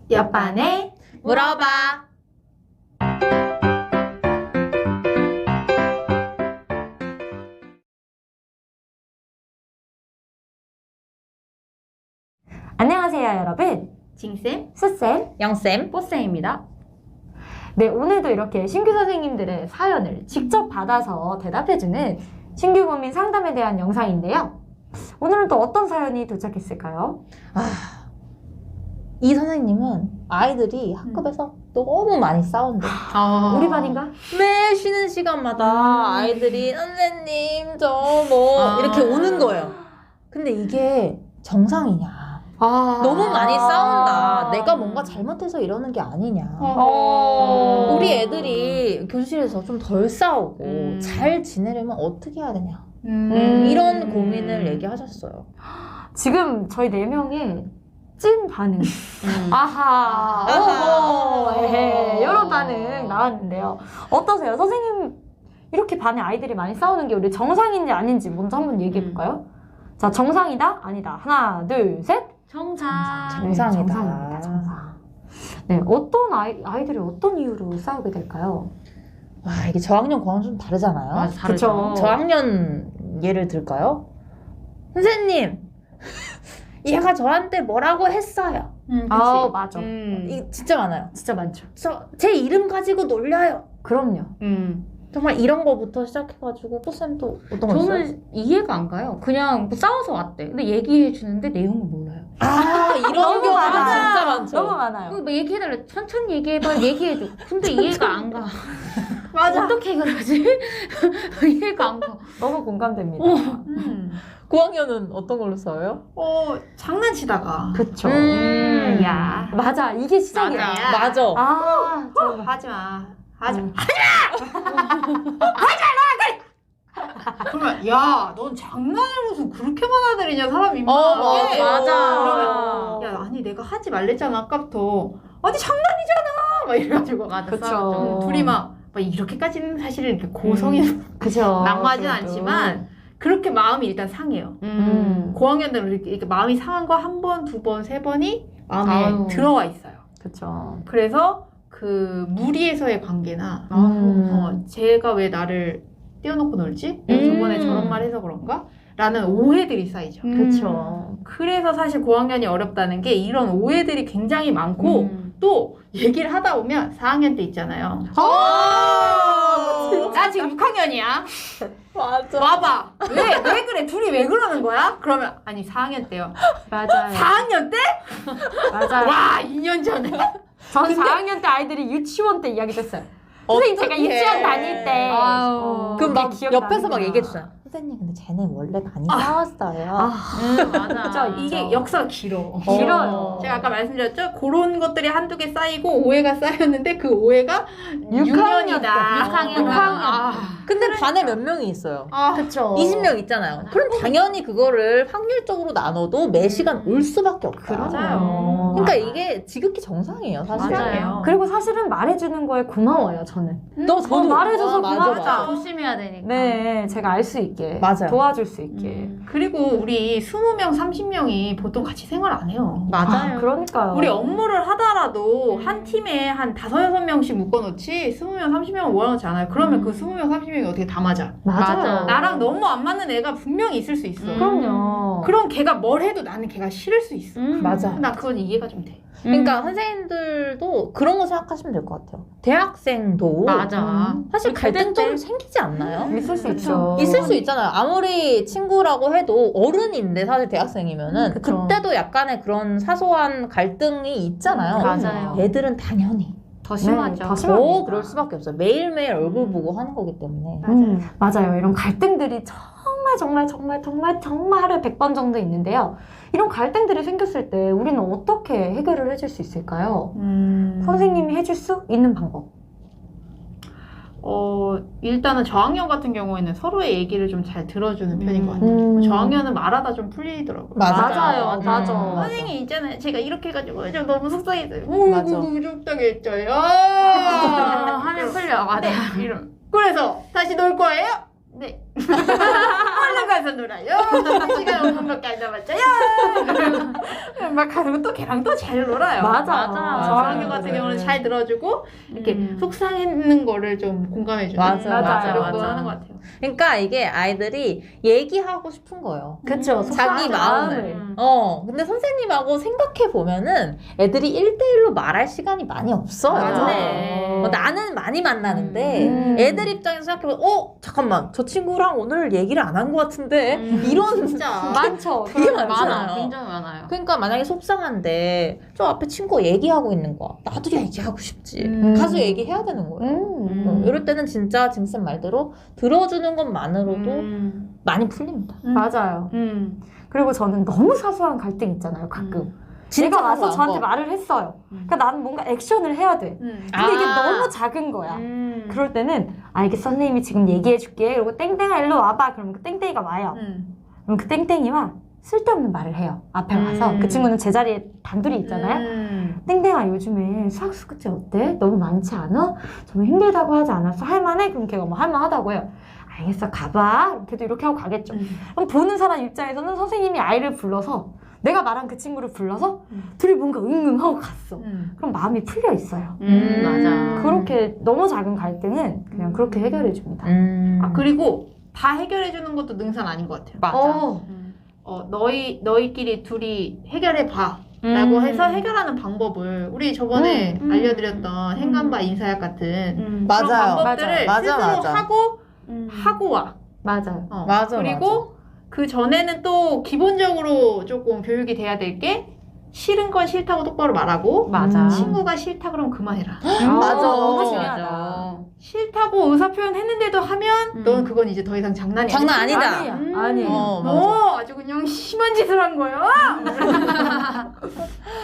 옆반에 물어봐. 안녕하세요, 여러분. 징쌤, 스쌤. 영쌤. 뽀쌤입니다. 네, 오늘도 이렇게 신규 선생님들의 사연을 직접 받아서 대답해주는 신규 고민 상담에 대한 영상인데요. 오늘은 또 어떤 사연이 도착했을까요? 이 선생님은 아이들이 학급에서 너무 많이 싸운대. 우리 반인가? 매 쉬는 시간마다 아이들이 선생님 저 뭐 이렇게 오는 거예요. 근데 이게 정상이냐? 너무 많이 싸운다. 내가 뭔가 잘못해서 이러는 게 아니냐. 우리 애들이 교실에서 좀 덜 싸우고 잘 지내려면 어떻게 해야 되냐. 이런 고민을 얘기하셨어요. 지금 저희 4명의 찐 반응. 아하. 어허. 에헤. 이런 반응 나왔는데요. 어떠세요? 선생님, 이렇게 반에 아이들이 많이 싸우는 게 우리 정상인지 아닌지 먼저 한번 얘기해볼까요? 자, 정상이다? 아니다. 하나, 둘, 셋. 정상. 정상이다. 네, 정상입니다. 정상. 네, 어떤 아이들이 어떤 이유로 싸우게 될까요? 와, 이게 저학년, 고학년 좀 다르잖아요. 맞아, 다르죠. 저학년 예를 들까요? 선생님, 얘가 저한테 뭐라고 했어요. 아, 맞아. 이게 진짜 많아요. 진짜 많죠. 제 이름 가지고 놀려요. 그럼요. 정말 이런 거부터 시작해가지고 뽀쌤도 어떤 거 있어요? 저는 이해가 안 가요. 그냥 뭐 싸워서 왔대. 근데 얘기해 주는데 내용을 몰라요. 이런 너무 경우가 많아. 진짜 많죠. 너무 많아요. 뭐 얘기해달래. 천천히 얘기해봐. 얘기해줘. 근데 이해가 안 가. 맞아. 어떻게 그러지? 이해가 안 가. 너무 공감됩니다. 고학년은 어떤 걸로 싸워요? 장난치다가 그쵸. 야. 맞아. 이게 시작이야. 맞아. 아, 하지마 그러면 넌 장난을 무슨 그렇게 받아들이냐 사람이 민망하게 맞아. 그러면 아니 내가 하지 말랬잖아 아까부터 아니 장난이잖아 막 이래가지고 그쵸. 둘이 막 이렇게까지는 사실은 이렇게 고성이 그쵸. 낙마하진 그래도. 않지만 그렇게 마음이 일단 상해요. 고학년들은 이렇게 마음이 상한 거 한 번, 두 번, 세 번이 마음에 아유. 들어와 있어요. 그쵸. 그래서 그 무리에서의 관계나 쟤가 왜 나를 띄워놓고 놀지? 저번에 저런 말 해서 그런가? 라는 오해들이 쌓이죠. 그쵸. 그래서 사실 고학년이 어렵다는 게 이런 오해들이 굉장히 많고 또 얘기를 하다 보면 4학년 때 있잖아요. 나 지금 6학년이야. 맞아. 와봐. 왜 그래? 둘이 왜 그러는 거야? 그러면 아니 4학년 때요. 맞아요. 4학년 때? 맞아요. 와 2년 전에. 전 4학년 때 아이들이 유치원 때 이야기 했어요. 선생님, 제가 유치원 다닐 때. 그럼 막 기억나는구나. 옆에서 막 얘기해 주잖아. 선생님, 근데 쟤네 원래 많이 싸웠어요. 맞아. 그쵸? 이게 역사가 길어. 길어요. 제가 아까 말씀드렸죠? 그런 것들이 한두 개 쌓이고 오해가 쌓였는데 그 오해가 6학년 6년이다. 때. 6학년. 근데 반에 몇 명이 있어요? 그쵸. 20명 있잖아요. 그럼 당연히 그거를 확률적으로 나눠도 매 시간 올 수밖에 없다. 맞아요. 그러니까 이게 지극히 정상이에요, 사실. 맞아요. 그리고 사실은 말해주는 거에 고마워요, 저는. 저도 말해줘서 고맙다. 맞아. 조심해야 되니까. 네, 제가 알 수 있게. 맞아요. 도와줄 수 있게. 그리고 우리 20명, 30명이 보통 같이 생활 안 해요. 맞아요. 그러니까요. 우리 업무를 하더라도 한 팀에 한 5-6명씩 묶어놓지 20명, 30명은 모아놓지 않아요. 그러면 그 20명, 30명이 어떻게 다 맞아? 맞아요. 맞아. 나랑 너무 안 맞는 애가 분명히 있을 수 있어. 그럼요. 그럼 걔가 뭘 해도 나는 걔가 싫을 수 있어. 맞아. 나 그건 이해가 좀 돼. 그러니까 선생님들도 그런 거 생각하시면 될 것 같아요. 대학생도 맞아. 사실 갈등 좀 때. 생기지 않나요? 있을 수 있죠. 있을 수 있잖아요. 아무리 친구라고 해도 어른인데 사실 대학생이면은 그쵸. 그때도 약간의 그런 사소한 갈등이 있잖아요. 맞아요. 애들은 당연히 더 심하죠. 더 더 심합니다. 그럴 수밖에 없어요. 매일매일 얼굴 보고 하는 거기 때문에. 맞아요. 이런 갈등들이 정말 하루에 100번 정도 있는데요. 이런 갈등들이 생겼을 때 우리는 어떻게 해결을 해줄 수 있을까요? 선생님이 해줄 수 있는 방법. 일단은 저학년 같은 경우에는 서로의 얘기를 좀 잘 들어주는 편인 것 같아요. 저학년은 말하다 좀 풀리더라고요. 맞아요. 맞아. 선생님 있잖아요. 제가 이렇게 해가지고 좀 너무 속상했어요. 맞아. 속상했어요. 하늘 풀려. 맞아. 이런. 그래서 다시 놀 거예요? 네. 얼른 가서 놀아요. 시간 5분밖에 안 남았어요. 막 가지고 또 걔랑 또 잘 놀아요. 맞아. 저학년 같은 경우는 잘 들어주고 이렇게 속상했는 거를 좀 공감해주는 맞아. 그런 거 하는 것 같아요. 그러니까 이게 아이들이 얘기하고 싶은 거예요. 그쵸. 자기 속상하죠, 마음을. 근데 선생님하고 생각해 보면은 애들이 1대1로 말할 시간이 많이 없어요. 맞네. 나는 많이 만나는데 애들 입장에서 생각해보면 잠깐만 저 친구랑 오늘 얘기를 안 한 것 같은데 이런 진짜 많죠. 되게 많잖아요. 많아. 굉장히 많아요. 그러니까 만약에 속상한데 저 앞에 친구가 얘기하고 있는 거야. 나도 얘기하고 싶지. 가서 얘기해야 되는 거예요. 이럴 때는 진짜 징쌤 말대로 들어주는 것만으로도 많이 풀립니다. 맞아요. 그리고 저는 너무 사소한 갈등 있잖아요, 가끔. 진짜 제가 와서 사소한 저한테 거. 말을 했어요. 그러니까 나는 뭔가 액션을 해야 돼. 근데 이게 너무 작은 거야. 그럴 때는 알겠어, 선생님이 지금 얘기해 줄게. 그리고 땡땡아 일로 와봐. 그러면 그 땡땡이가 와요. 그럼 그 땡땡이와 쓸데없는 말을 해요. 앞에 와서. 그 친구는 제자리에 단둘이 있잖아요. 땡땡아 요즘에 수학 숙제 어때? 너무 많지 않아? 좀 힘들다고 하지 않았어? 할만해? 그럼 걔가 뭐 할만하다고 해요. 알겠어, 가봐. 걔도 이렇게 하고 가겠죠. 그럼 보는 사람 입장에서는 선생님이 아이를 불러서 내가 말한 그 친구를 불러서 둘이 뭔가 응응하고 갔어. 그럼 마음이 풀려 있어요. 맞아. 그렇게 너무 작은 갈등은 그냥 그렇게 해결해 줍니다. 그리고 다 해결해주는 것도 능사는 아닌 것 같아요. 맞아. 너희끼리 둘이 해결해봐. 라고 해서 해결하는 방법을 우리 저번에 알려드렸던 행간바 인사약 같은 그런 맞아요. 방법들을 맞아. 스스로 하고 와. 맞아요. 맞아. 그리고 그 전에는 또 기본적으로 조금 교육이 돼야 될 게 싫은 건 싫다고 똑바로 말하고 맞아. 친구가 싫다 그러면 그만해라. 맞아. 너무 중요하다. 중요하다. 싫다고 의사표현했는데 하면 넌 그건 이제 더 이상 장난이 장난 아니야. 아니다. 아니에요. 맞아. 너 아주 그냥 심한 짓을 한 거야.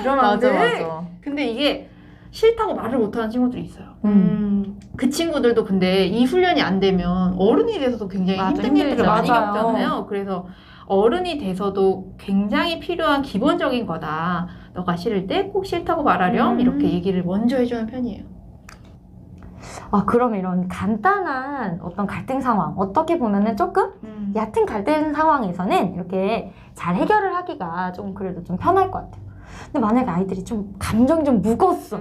이러면 안 돼. 근데 이게 싫다고 말을 못하는 친구들이 있어요. 그 친구들도 근데 이 훈련이 안 되면 어른이 돼서도 굉장히 맞아, 힘든 일들을 힘들죠. 많이 맞아요. 겪잖아요. 그래서 어른이 돼서도 굉장히 필요한 기본적인 거다. 너가 싫을 때 꼭 싫다고 말하렴. 이렇게 얘기를 먼저 해주는 편이에요. 그러면 이런 간단한 어떤 갈등 상황, 어떻게 보면은 조금 얕은 갈등 상황에서는 이렇게 잘 해결을 하기가 좀 그래도 좀 편할 것 같아요. 근데 만약에 아이들이 좀 감정이 좀 무거웠어.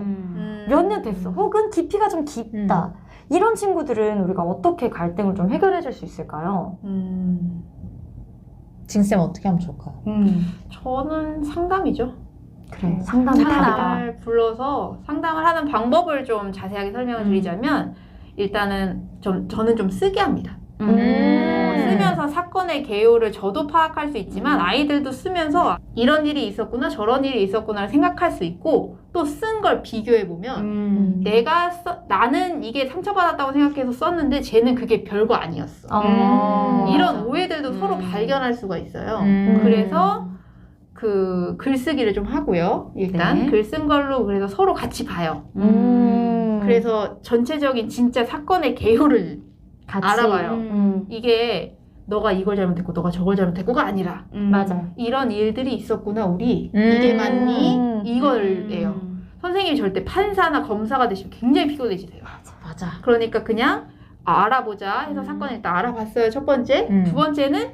몇 년 됐어. 혹은 깊이가 좀 깊다. 이런 친구들은 우리가 어떻게 갈등을 좀 해결해 줄 수 있을까요? 징쌤 어떻게 하면 좋을까요? 저는 상담이죠. 그래, 상담이 답이다. 상담을 불러서 상담을 하는 방법을 좀 자세하게 설명을 드리자면 일단은 저는 좀 쓰게 합니다. 쓰면서 사건의 개요를 저도 파악할 수 있지만 아이들도 쓰면서 이런 일이 있었구나 저런 일이 있었구나를 생각할 수 있고 또 쓴 걸 비교해보면 나는 이게 상처받았다고 생각해서 썼는데 쟤는 그게 별거 아니었어. 이런 오해들도 서로 발견할 수가 있어요. 그래서 그 글쓰기를 좀 하고요. 일단 글 쓴 걸로 그래서 서로 같이 봐요. 그래서 전체적인 진짜 사건의 개요를 같이. 알아봐요. 이게 너가 이걸 잘못했고 너가 저걸 잘못했고가 아니라 맞아요. 이런 일들이 있었구나 우리 이게 맞니? 이걸예요. 선생님이 절대 판사나 검사가 되시면 굉장히 피곤해지세요. 맞아. 그러니까 그냥 알아보자 해서 사건을 일단 알아봤어요. 첫 번째. 두 번째는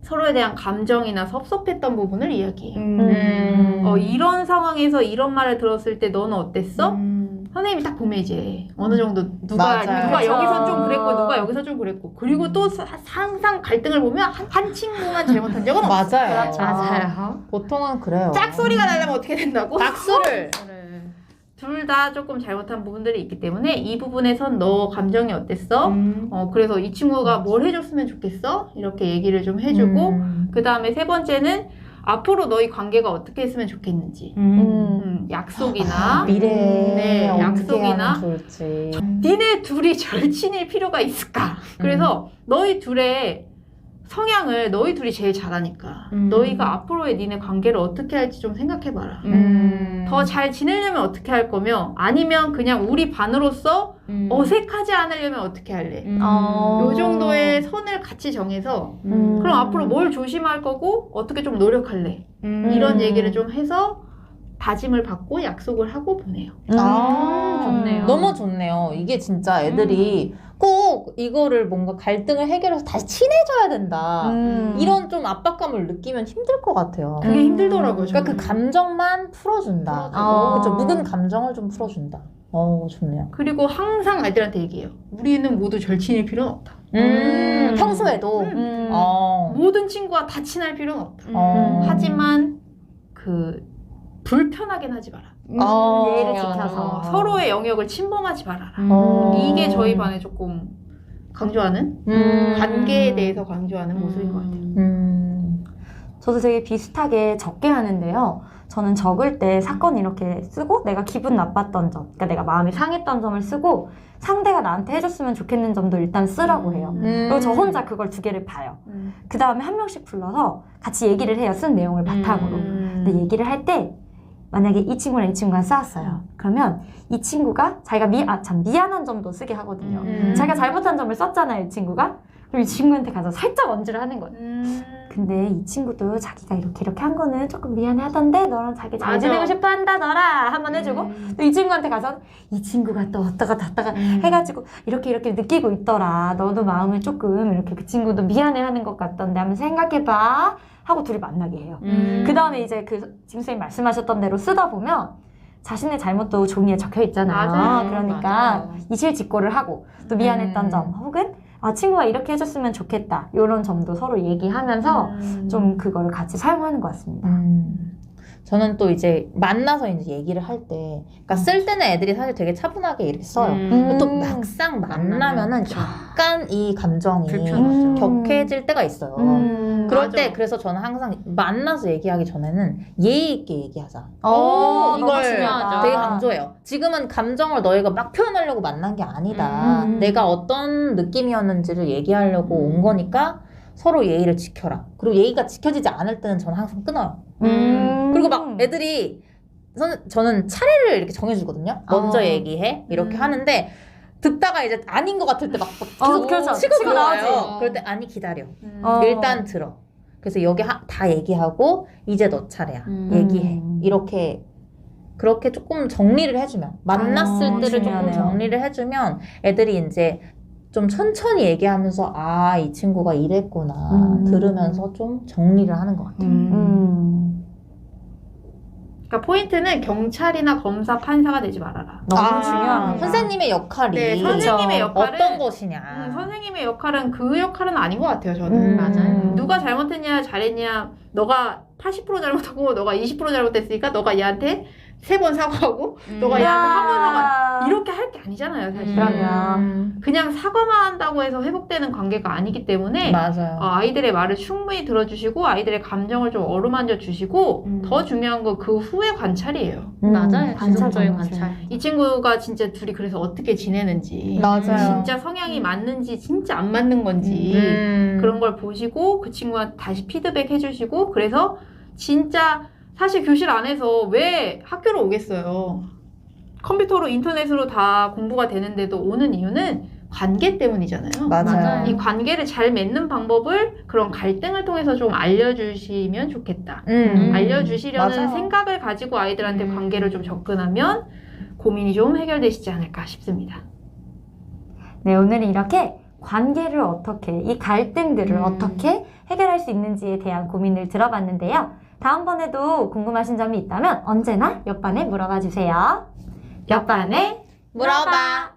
서로에 대한 감정이나 섭섭했던 부분을 이야기해요. 이런 상황에서 이런 말을 들었을 때 너는 어땠어? 선생님이 딱 보면 이제 어느 정도 누가 맞아요. 여기서 좀 그랬고 누가 여기서 좀 그랬고 그리고 또 항상 갈등을 보면 한 친구만 잘못한 적은 없어. 맞아요. 맞아요. 보통은 그래요. 짝소리가 나려면 어떻게 된다고? 짝수를. 둘 다 조금 잘못한 부분들이 있기 때문에 이 부분에선 너 감정이 어땠어? 그래서 이 친구가 뭘 해줬으면 좋겠어? 이렇게 얘기를 좀 해주고 그 다음에 세 번째는 앞으로 너희 관계가 어떻게 했으면 좋겠는지 약속이나 미래에 어떻게 약속이나 하면 좋을지. 니네 둘이 절친일 필요가 있을까? 그래서 너희 둘의 성향을 너희 둘이 제일 잘하니까 너희가 앞으로의 니네 관계를 어떻게 할지 좀 생각해봐라. 더 잘 지내려면 어떻게 할 거며 아니면 그냥 우리 반으로서 어색하지 않으려면 어떻게 할래? 요 정도의 선을 같이 정해서 그럼 앞으로 뭘 조심할 거고 어떻게 좀 노력할래? 이런 얘기를 좀 해서 다짐을 받고 약속을 하고 보내요. 좋네요. 너무 좋네요. 이게 진짜 애들이 꼭 이거를 뭔가 갈등을 해결해서 다시 친해져야 된다. 이런 좀 압박감을 느끼면 힘들 것 같아요. 그게 힘들더라고요. 그러니까 그 저는. 감정만 풀어준다. 그렇죠. 묵은 감정을 좀 풀어준다. 좋네요. 그리고 항상 아이들한테 얘기해요. 우리는 모두 절친일 필요는 없다. 평소에도. 모든 친구와 다 친할 필요는 없다. 하지만 불편하긴 하지 마라. 예의를 지켜서. 서로의 영역을 침범하지 말아라. 이게 저희 반에 조금 강조하는 관계에 대해서 강조하는 모습인 것 같아요. 저도 되게 비슷하게 적게 하는데요. 저는 적을 때 사건 이렇게 쓰고 내가 기분 나빴던 점, 그러니까 내가 마음이 상했던 점을 쓰고 상대가 나한테 해줬으면 좋겠는 점도 일단 쓰라고 해요. 그리고 저 혼자 그걸 2개를 봐요. 그 다음에 한 명씩 불러서 같이 얘기를 해요. 쓴 내용을 바탕으로. 근데 얘기를 할 때 만약에 이 친구랑 이 친구가 싸웠어요. 그러면 이 친구가 자기가 참 미안한 점도 쓰게 하거든요. 자기가 잘못한 점을 썼잖아요, 이 친구가. 그럼 이 친구한테 가서 살짝 언질을 하는 거예요. 근데 이 친구도 자기가 이렇게 한 거는 조금 미안하던데 너랑 자기 잘 맞아. 지내고 싶어 한다 너라 한번 해주고 또 이 친구한테 가서 이 친구가 또 어떠가 다 해가지고 이렇게 느끼고 있더라. 너도 마음을 조금 이렇게 그 친구도 미안해하는 것 같던데 한번 생각해봐 하고 둘이 만나게 해요. 그 다음에 이제 지금 선생님 말씀하셨던 대로 쓰다 보면 자신의 잘못도 종이에 적혀 있잖아요. 맞아요. 그러니까 맞아요. 이실직고를 하고 또 미안했던 점 혹은 친구가 이렇게 해줬으면 좋겠다 이런 점도 서로 얘기하면서 좀 그걸 같이 사용하는 것 같습니다. 저는 또 이제 만나서 이제 얘기를 할 때, 그러니까 쓸 때는 애들이 사실 되게 차분하게 이렇게 써요. 또 막상 만나면은 약간 이 감정이 불편하죠. 격해질 때가 있어요. 그럴 맞아. 때 그래서 저는 항상 만나서 얘기하기 전에는 예의 있게 얘기하자. 너무 이걸 중요하죠. 되게 강조해요. 지금은 감정을 너희가 막 표현하려고 만난 게 아니다. 내가 어떤 느낌이었는지를 얘기하려고 온 거니까 서로 예의를 지켜라. 그리고 예의가 지켜지지 않을 때는 저는 항상 끊어요. 그리고 막 애들이 저는 차례를 이렇게 정해주거든요. 먼저 얘기해 이렇게 하는데 듣다가 이제 아닌 것 같을 때 막 계속 그렇죠. 치고 치고 들어와요. 나오지. 그럴 때 아니 기다려. 어. 일단 들어. 그래서 여기 다 얘기하고 이제 너 차례야. 얘기해. 그렇게 조금 정리를 해주면 만났을 때를 조금 중요하네요. 정리를 해주면 애들이 이제 좀 천천히 얘기하면서 이 친구가 이랬구나 들으면서 좀 정리를 하는 것 같아요. 그러니까 포인트는 경찰이나 검사, 판사가 되지 말아라. 너무 중요합니다. 선생님의 역할이 네, 선생님의 역할은 어떤 것이냐. 선생님의 역할은 그 역할은 아닌 것 같아요. 저는 맞아요. 누가 잘못했냐 잘했냐 너가 80% 잘못하고 너가 20% 잘못했으니까 너가 얘한테 3번 사과하고 너가 얘한테 한 번 사과 이렇게 할 게 아니잖아요. 사실 그럼요. 그냥 사과만 한다고 해서 회복되는 관계가 아니기 때문에 맞아요. 아이들의 말을 충분히 들어주시고 아이들의 감정을 좀 어루만져 주시고 더 중요한 건 그 후의 관찰이에요. 맞아요. 관찰 지속적인 너무 관찰. 이 친구가 진짜 둘이 그래서 어떻게 지내는지 맞아요. 진짜 성향이 맞는지 진짜 안 맞는 건지 그런 걸 보시고 그 친구한테 다시 피드백 해주시고 그래서 진짜 사실 교실 안에서 왜 학교로 오겠어요. 컴퓨터로 인터넷으로 다 공부가 되는데도 오는 이유는 관계 때문이잖아요. 맞아요. 이 관계를 잘 맺는 방법을 그런 갈등을 통해서 좀 알려주시면 좋겠다. 알려주시려는 맞아요. 생각을 가지고 아이들한테 관계를 좀 접근하면 고민이 좀 해결되시지 않을까 싶습니다. 네, 오늘은 이렇게 관계를 어떻게, 이 갈등들을 어떻게 해결할 수 있는지에 대한 고민을 들어봤는데요. 다음번에도 궁금하신 점이 있다면 언제나 옆반에 물어봐 주세요. 옆반에 물어봐.